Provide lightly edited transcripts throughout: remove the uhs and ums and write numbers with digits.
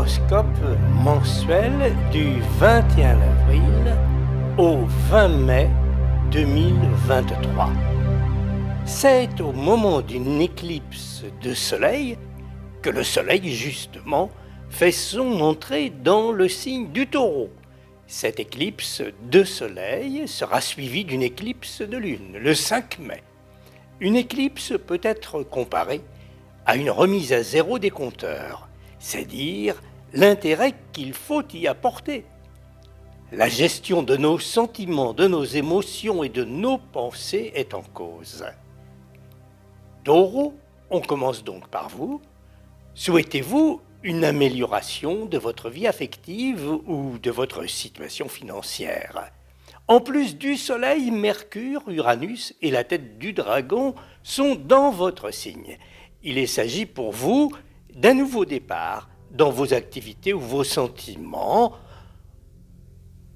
Horoscope mensuel du 21 avril au 20 mai 2023. C'est au moment d'une éclipse de soleil que le soleil, justement, fait son entrée dans le signe du Taureau. Cette éclipse de soleil sera suivie d'une éclipse de lune, le 5 mai. Une éclipse peut être comparée à une remise à zéro des compteurs, c'est dire l'intérêt qu'il faut y apporter. La gestion de nos sentiments, de nos émotions et de nos pensées est en cause. Taureau, on commence donc par vous. Souhaitez-vous une amélioration de votre vie affective ou de votre situation financière? En plus du Soleil, Mercure, Uranus et la tête du dragon sont dans votre signe. Il s'agit pour vous d'un nouveau départ dans vos activités ou vos sentiments,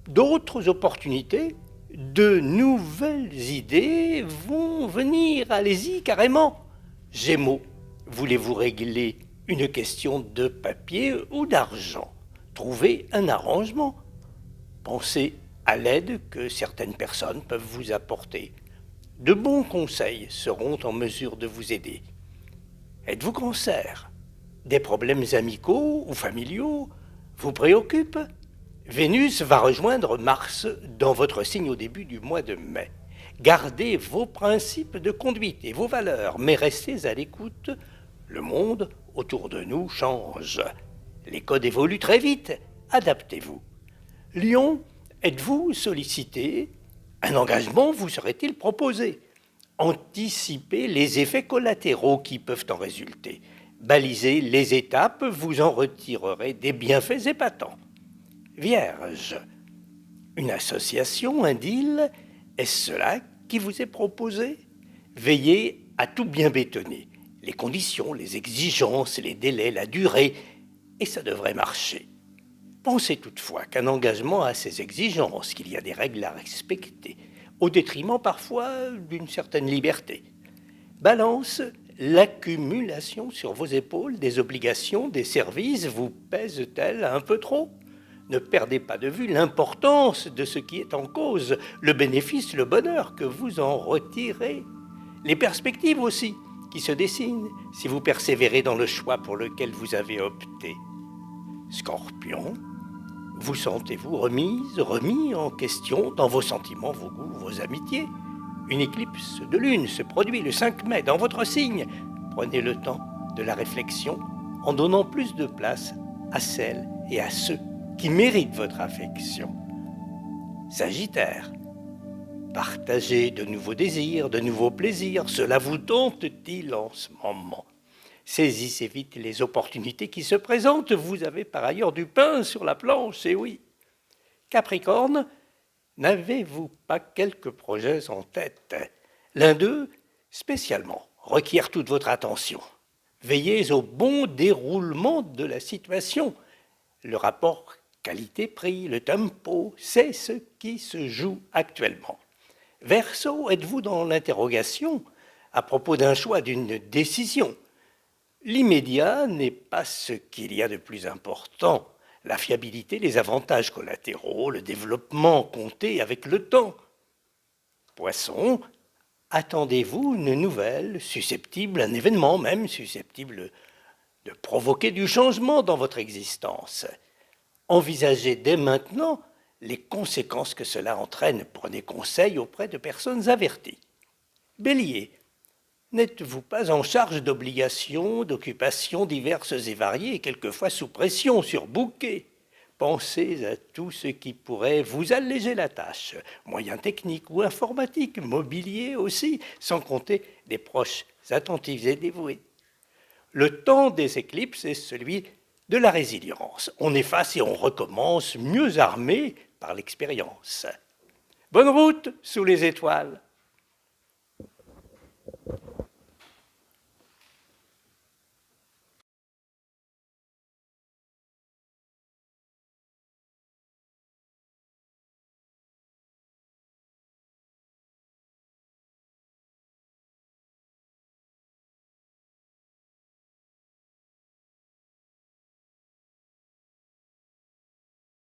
d'autres opportunités, de nouvelles idées vont venir, allez-y carrément. Gémeaux, voulez-vous régler une question de papier ou d'argent? Trouvez un arrangement. Pensez à l'aide que certaines personnes peuvent vous apporter. De bons conseils seront en mesure de vous aider. Êtes-vous Cancer? Des problèmes amicaux ou familiaux vous préoccupent? Vénus va rejoindre Mars dans votre signe au début du mois de mai. Gardez vos principes de conduite et vos valeurs, mais restez à l'écoute. Le monde autour de nous change. Les codes évoluent très vite. Adaptez-vous. Lion, êtes-vous sollicité? Un engagement vous serait-il proposé? Anticipez les effets collatéraux qui peuvent en résulter. Balisez les étapes, vous en retirerez des bienfaits épatants. Vierge, une association, un deal, est-ce cela qui vous est proposé? Veillez à tout bien bétonner. Les conditions, les exigences, les délais, la durée, et ça devrait marcher. Pensez toutefois qu'un engagement a ses exigences, qu'il y a des règles à respecter, au détriment parfois d'une certaine liberté. Balance, l'accumulation sur vos épaules des obligations, des services vous pèse-t-elle un peu trop? Ne perdez pas de vue l'importance de ce qui est en cause, le bénéfice, le bonheur que vous en retirez. Les perspectives aussi qui se dessinent si vous persévérez dans le choix pour lequel vous avez opté. Scorpion, vous sentez-vous remis en question dans vos sentiments, vos goûts, vos amitiés? Une éclipse de lune se produit le 5 mai dans votre signe. Prenez le temps de la réflexion en donnant plus de place à celles et à ceux qui méritent votre affection. Sagittaire, partagez de nouveaux désirs, de nouveaux plaisirs. Cela vous tente-t-il en ce moment? Saisissez vite les opportunités qui se présentent. Vous avez par ailleurs du pain sur la planche, et oui. Capricorne, n'avez-vous pas quelques projets en tête? L'un d'eux, spécialement, requiert toute votre attention. Veillez au bon déroulement de la situation. Le rapport qualité-prix, le tempo, c'est ce qui se joue actuellement. Verseau, êtes-vous dans l'interrogation à propos d'un choix, d'une décision? L'immédiat n'est pas ce qu'il y a de plus important. La fiabilité, les avantages collatéraux, le développement compté avec le temps. Poisson, attendez-vous une nouvelle susceptible, un événement même susceptible de provoquer du changement dans votre existence? Envisagez dès maintenant les conséquences que cela entraîne. Prenez conseil auprès de personnes averties. Bélier, n'êtes-vous pas en charge d'obligations, d'occupations diverses et variées, quelquefois sous pression, surbooké? Pensez à tout ce qui pourrait vous alléger la tâche, moyens techniques ou informatiques, mobilier aussi, sans compter des proches attentifs et dévoués. Le temps des éclipses est celui de la résilience. On efface et on recommence, mieux armé par l'expérience. Bonne route sous les étoiles!